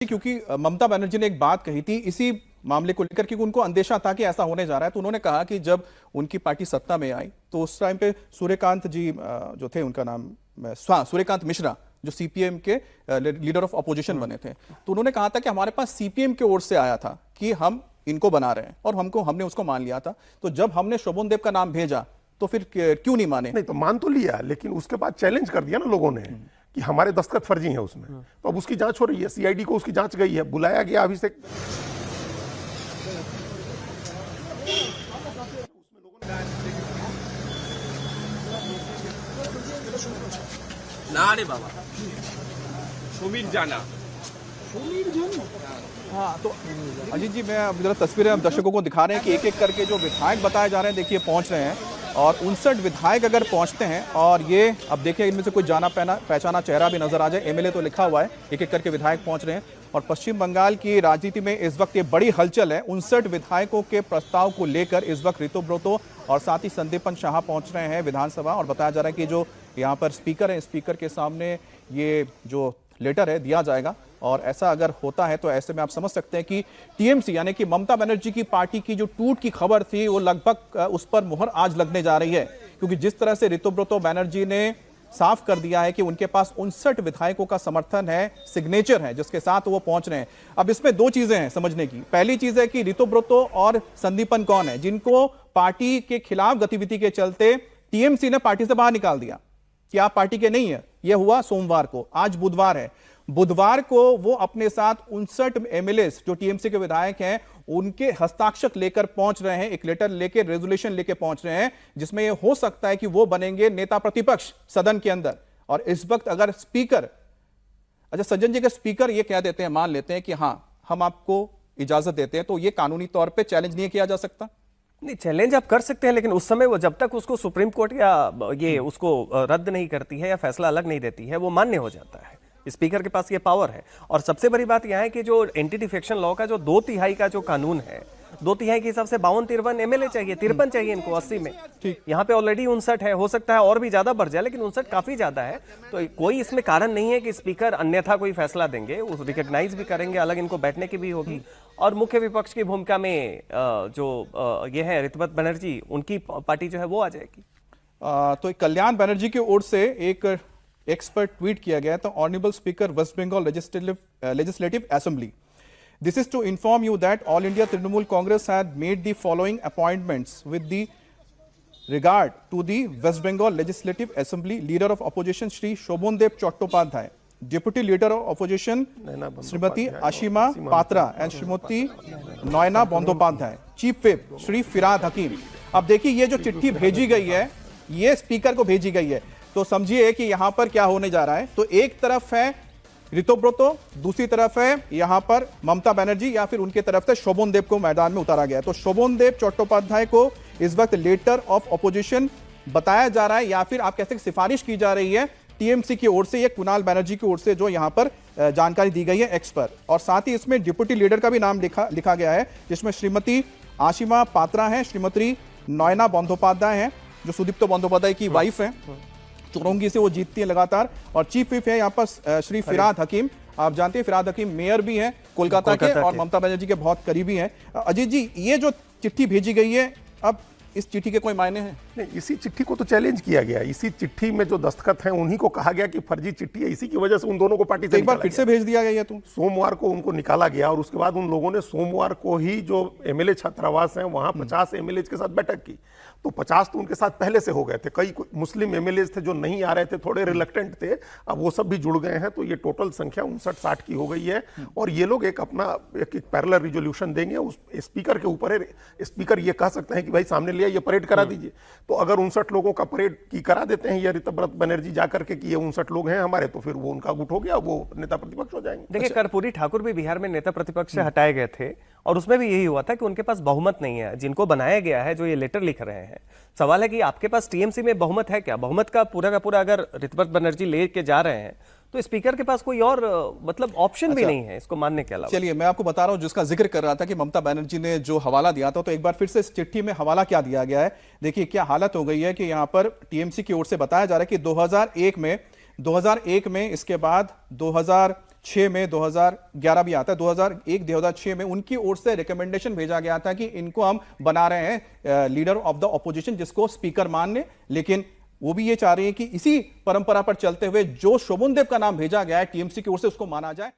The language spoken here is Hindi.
क्योंकि ममता बनर्जी ने एक बात कही थी इसी मामले को लेकर कि उनको अंदेशा था कि ऐसा होने जा रहा है, तो उन्होंने कहा कि जब उनकी पार्टी सत्ता में आई तो उस टाइम पे सूर्यकांत जी जो थे, उनका नाम सूर्यकांत मिश्रा, जो सीपीएम के लीडर ऑफ अपोजिशन बने थे, तो उन्होंने कहा था कि हमारे पास सीपीएम की ओर से आया था कि हम इनको बना रहे हैं और हमने उसको मान लिया था। तो जब हमने शोभन देव का नाम भेजा तो फिर क्यों नहीं माने? नहीं तो मान तो लिया, लेकिन उसके बाद चैलेंज कर दिया ना लोगों ने कि हमारे दस्तखत फर्जी हैं उसमें। तो अब उसकी जांच हो रही है, सीआईडी को उसकी जांच गई है, बुलाया गया अभिषेक। ना रे बाबा, सुमीर जाना। हाँ, तो अजीत जी, मैं अब जरा तस्वीरें अब दर्शकों को दिखा रहे हैं कि एक एक करके जो विधायक बताए जा रहे हैं, देखिए पहुंच रहे हैं और 59 विधायक अगर पहुंचते हैं और ये अब देखिए इनमें से कोई जाना पहचाना चेहरा भी नजर आ जाए, एमएलए तो लिखा हुआ है, एक एक करके विधायक पहुंच रहे हैं। और पश्चिम बंगाल की राजनीति में इस वक्त ये बड़ी हलचल है। 59 विधायकों के प्रस्ताव को लेकर इस वक्त ऋतुब्रतो और साथ ही संदीपन शाह पहुंच रहे हैं विधानसभा, और बताया जा रहा है कि जो यहाँ पर स्पीकर है, स्पीकर के सामने ये जो लेटर है दिया जाएगा। और ऐसा अगर होता है तो ऐसे में आप समझ सकते हैं कि टीएमसी यानी कि ममता बनर्जी की पार्टी की जो टूट की खबर थी वो लगभग उस पर मुहर आज लगने जा रही है, क्योंकि जिस तरह से ऋतुब्रतो बनर्जी ने साफ कर दिया है कि उनके पास 59 विधायकों का समर्थन है, सिग्नेचर है, जिसके साथ वो पहुंच रहे हैं। अब इसमें दो चीजें हैं समझने की। पहली चीज है कि ऋतुब्रतो और संदीपन कौन है, जिनको पार्टी के खिलाफ गतिविधि के चलते टीएमसी ने पार्टी से बाहर निकाल दिया कि आप पार्टी के नहीं है। यह हुआ सोमवार को, आज बुधवार है। बुधवार को वो अपने साथ 59 एमएलए जो टीएमसी के विधायक हैं उनके हस्ताक्षर लेकर पहुंच रहे हैं, एक लेटर लेकर, रेजोल्यूशन लेकर पहुंच रहे हैं, जिसमें यह हो सकता है कि वो बनेंगे नेता प्रतिपक्ष सदन के अंदर। और इस वक्त अगर स्पीकर, अच्छा सज्जन जी, का स्पीकर ये कह देते हैं, मान लेते हैं कि हाँ हम आपको इजाजत देते हैं, तो ये कानूनी तौर पर चैलेंज नहीं किया जा सकता? नहीं, चैलेंज आप कर सकते हैं, लेकिन उस समय वो जब तक उसको सुप्रीम कोर्ट या ये उसको रद्द नहीं करती है या फैसला अलग नहीं देती है, वो मान्य हो जाता है। स्पीकर के पास ये पावर है। और सबसे बड़ी बात यह है कि जो एंटी डिफेक्शन लॉ का जो 2/3 का जो कानून है, 2/3 के हिसाब से 52-53 एमएलए चाहिए, 53 चाहिए इनको 80 में। यहाँ पे ऑलरेडी 59 है, हो सकता है और भी ज्यादा बढ़ जाए, लेकिन 59 काफी ज्यादा है। तो कोई इसमें कारण नहीं है कि स्पीकर अन्यथा कोई फैसला देंगे, उस रिकॉग्नाइज भी करेंगे, अलग इनको बैठने की भी होगी। और मुख्य विपक्ष की भूमिका में जो ये है ऋतुव्रत बनर्जी, उनकी पार्टी जो है वो आ जाएगी। तो कल्याण बनर्जी की ओर से एक एक्सपर्ट ट्वीट किया गया, तो honourable speaker West Bengal legislative assembly, this is to inform you that All India Trinamool Congress had made the following appointments with the regard to the West Bengal Legislative Assembly leader of opposition Shri Shobhan Dev Chattopadhyay, deputy leader of opposition Srimati Ashima Patra and Srimati Noina Bandyopadhyay, chief whip Shri Firad Hakim। अब देखिए ये जो चिट्ठी भेजी गई है ये स्पीकर को भेजी गई है, तो समझिए कि यहां पर क्या होने जा रहा है। तो एक तरफ है ऋतुब्रतो, दूसरी तरफ है यहां पर ममता बनर्जी, या फिर उनके तरफ से शोभन देव को मैदान में उतारा गया। तो शोभन देव चट्टोपाध्याय को इस वक्त लेटर ऑफ ऑपोजिशन बताया जा रहा है, या फिर आप कहते हैं सिफारिश की जा रही है टीएमसी की ओर से या कुणाल बनर्जी की ओर से, जो यहां पर जानकारी दी गई है एक्स पर। और साथ ही इसमें डिप्टी लीडर का भी नाम लिखा गया है, जिसमें श्रीमती आशिमा पात्रा है, श्रीमती नयना बंदोपाध्याय है जो सुदीप्तो बंदोपाध्याय की वाइफ है, चुरंगी से वो जीतती है लगातार। और चीफ व्हिप है यहाँ पर श्री फिराद हकीम, आप जानते हैं फिराद हकीम मेयर भी हैं कोलकाता के और ममता बनर्जी के बहुत करीबी हैं। अजीत जी, ये जो चिट्ठी भेजी गई है, अब इस चिट्ठी के कोई मायने हैं? नहीं, इसी चिट्ठी को तो चैलेंज किया गया। इसी चिट्ठी में जो दस्तखत हैं उन्हीं को कहा गया कि फर्जी चिट्ठी है, इसी की वजह से उन दोनों को पार्टी से एक बार फिर से भेज दिया गया। तो सोमवार को उनको निकाला गया और उसके बाद उन लोगों ने सोमवार को ही जो एमएलए छात्रावास हैं वहां 50 एमएलए के साथ बैठक की। तो 50 तो उनके साथ पहले से हो गए थे, कई मुस्लिम एमएलए थे जो नहीं आ रहे थे, थोड़े रिलक्टेंट थे, अब वो सब भी जुड़ गए हैं। तो ये टोटल संख्या 59-60 की हो गई है। और ये लोग एक अपना एक पैरेलल रिजोल्यूशन देंगे उस स्पीकर के ऊपर है। स्पीकर ये कह सकते हैं कि भाई सामने लिया, ये परेड करा दीजिए। तो अगर 59 लोगों का परेड की करा देते हैं ये ऋतुव्रत बनर्जी जाकर के कि ये 59 लोग हैं हमारे, तो फिर वो उनका गुट हो गया, वो नेता प्रतिपक्ष हो जाएंगे। देखिए, कर्पूरी ठाकुर भी बिहार में नेता प्रतिपक्ष से हटाए गए थे और उसमें भी यही हुआ था कि उनके पास बहुमत नहीं है। जिनको बनाया गया है, जो ये लेटर लिख रहे हैं, सवाल है कि आपके पास टीएमसी में बहुमत है क्या? बहुमत का पूरा अगर ऋतुव्रत बनर्जी लेके जा रहे हैं तो स्पीकर के पास कोई और मतलब ऑप्शन भी नहीं है इसको मानने के अलावा। चलिए, मैं आपको बता रहा हूं, जिसका जिक्र कर रहा था कि ममता बनर्जी ने जो हवाला दिया था, तो एक बार फिर से इस चिट्ठी में हवाला क्या दिया गया है। देखिए क्या हालत हो गई है कि यहां पर टीएमसी की ओर से बताया जा रहा है कि 2001 में इसके बाद 2006 में, 2011 भी आता है, 2001 2006 में उनकी ओर से रिकमेंडेशन भेजा गया था कि इनको हम बना रहे हैं लीडर ऑफ द ऑपोजिशन, जिसको स्पीकर मान ले। लेकिन वो भी ये चाह रही है कि इसी परंपरा पर चलते हुए जो शोभन देव का नाम भेजा गया है टीएमसी की ओर से, उसको माना जाए।